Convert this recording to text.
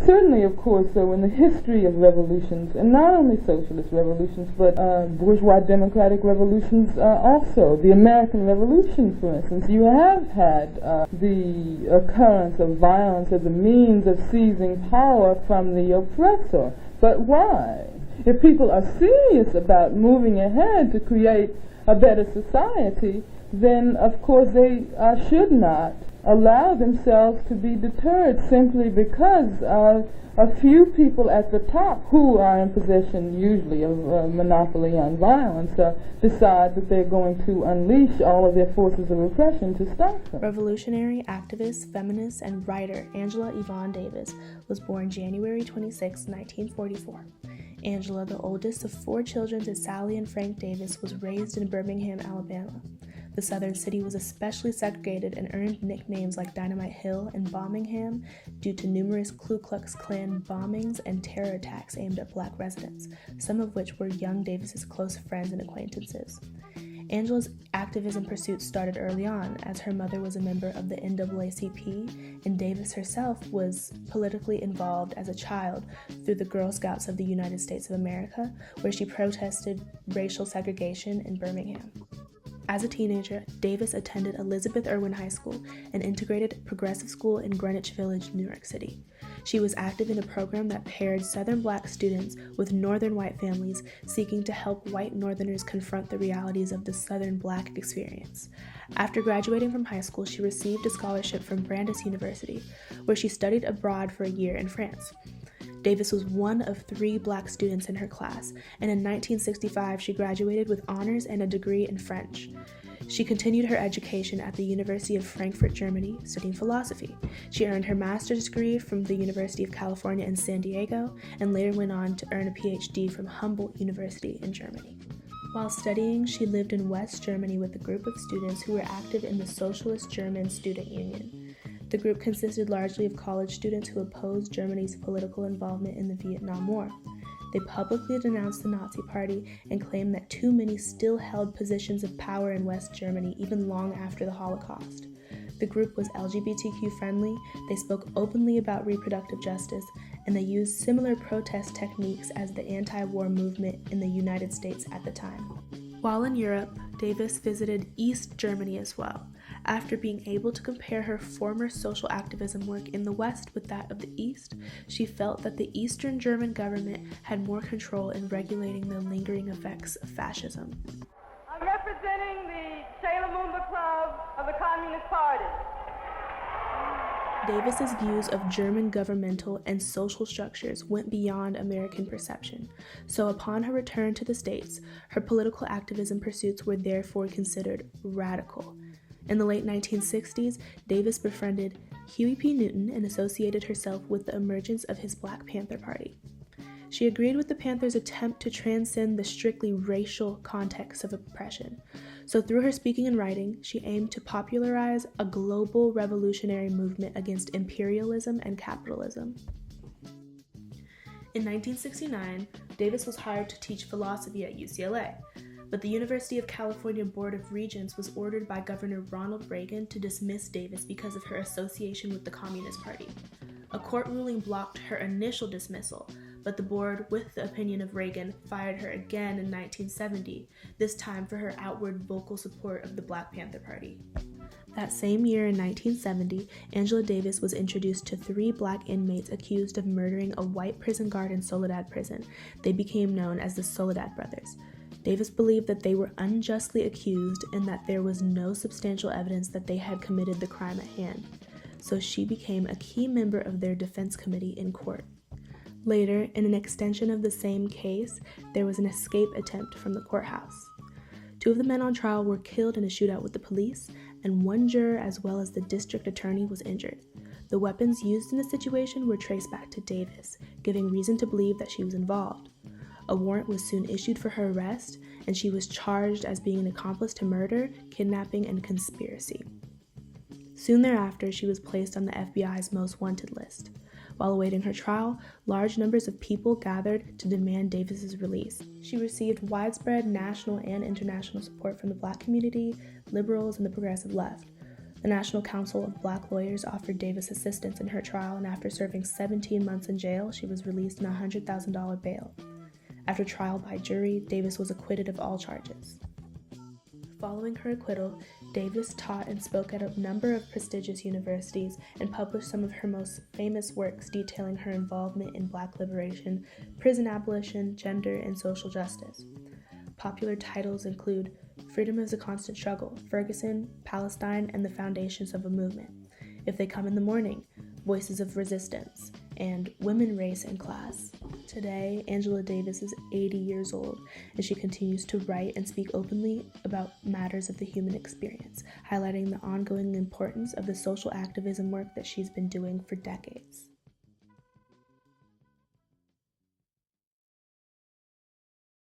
Certainly, of course, so in the history of revolutions, and not only socialist revolutions, but bourgeois democratic revolutions also, the American Revolution, for instance, you have had the occurrence of violence as a means of seizing power from the oppressor. But why? If people are serious about moving ahead to create a better society, then of course they should not allow themselves to be deterred simply because a few people at the top, who are in possession usually of monopoly on violence, decide that they're going to unleash all of their forces of oppression to stop them. Revolutionary activist, feminist, and writer Angela Yvonne Davis was born January 26, 1944. Angela, the oldest of 4 children to Sally and Frank Davis, was raised in Birmingham, Alabama. The southern city was especially segregated and earned nicknames like Dynamite Hill and Bombingham due to numerous Ku Klux Klan bombings and terror attacks aimed at black residents, some of which were young Davis's close friends and acquaintances. Angela's activism pursuits started early on, as her mother was a member of the NAACP, and Davis herself was politically involved as a child through the Girl Scouts of the United States of America, where she protested racial segregation in Birmingham. As a teenager, Davis attended Elizabeth Irwin High School, an integrated progressive school in Greenwich Village, New York City. She was active in a program that paired Southern black students with Northern white families seeking to help white Northerners confront the realities of the Southern black experience. After graduating from high school, she received a scholarship from Brandeis University, where she studied abroad for a year in France. Davis was one of 3 black students in her class, and in 1965 she graduated with honors and a degree in French. She continued her education at the University of Frankfurt, Germany, studying philosophy. She earned her master's degree from the University of California in San Diego, and later went on to earn a PhD from Humboldt University in Germany. While studying, she lived in West Germany with a group of students who were active in the Socialist German Student Union. The group consisted largely of college students who opposed Germany's political involvement in the Vietnam War. They publicly denounced the Nazi Party and claimed that too many still held positions of power in West Germany even long after the Holocaust. The group was LGBTQ friendly, they spoke openly about reproductive justice, and they used similar protest techniques as the anti-war movement in the United States at the time. While in Europe, Davis visited East Germany as well. After being able to compare her former social activism work in the West with that of the East, she felt that the Eastern German government had more control in regulating the lingering effects of fascism. I'm representing the Sailor Moomba Club of the Communist Party. Davis's views of German governmental and social structures went beyond American perception, so upon her return to the States, her political activism pursuits were therefore considered radical. In the late 1960s, Davis befriended Huey P. Newton and associated herself with the emergence of his Black Panther Party. She agreed with the Panthers' attempt to transcend the strictly racial context of oppression. So through her speaking and writing, she aimed to popularize a global revolutionary movement against imperialism and capitalism. In 1969, Davis was hired to teach philosophy at UCLA, but the University of California Board of Regents was ordered by Governor Ronald Reagan to dismiss Davis because of her association with the Communist Party. A court ruling blocked her initial dismissal, but the board, with the opinion of Reagan, fired her again in 1970, this time for her outward vocal support of the Black Panther Party. That same year in 1970, Angela Davis was introduced to 3 black inmates accused of murdering a white prison guard in Soledad Prison. They became known as the Soledad Brothers. Davis believed that they were unjustly accused and that there was no substantial evidence that they had committed the crime at hand, so she became a key member of their defense committee in court. Later, in an extension of the same case, there was an escape attempt from the courthouse. 2 of the men on trial were killed in a shootout with the police, and 1 juror as well as the district attorney was injured. The weapons used in the situation were traced back to Davis, giving reason to believe that she was involved. A warrant was soon issued for her arrest, and she was charged as being an accomplice to murder, kidnapping, and conspiracy. Soon thereafter, she was placed on the FBI's most wanted list. While awaiting her trial, large numbers of people gathered to demand Davis's release. She received widespread national and international support from the Black community, liberals, and the progressive left. The National Council of Black Lawyers offered Davis assistance in her trial, and after serving 17 months in jail, she was released on a $100,000 bail. After trial by jury, Davis was acquitted of all charges. Following her acquittal, Davis taught and spoke at a number of prestigious universities and published some of her most famous works detailing her involvement in Black liberation, prison abolition, gender, and social justice. Popular titles include Freedom is a Constant Struggle, Ferguson, Palestine, and the Foundations of a Movement, If They Come in the Morning, Voices of Resistance, and Women, Race, and Class. Today, Angela Davis is 80 years old, and she continues to write and speak openly about matters of the human experience, highlighting the ongoing importance of the social activism work that she's been doing for decades.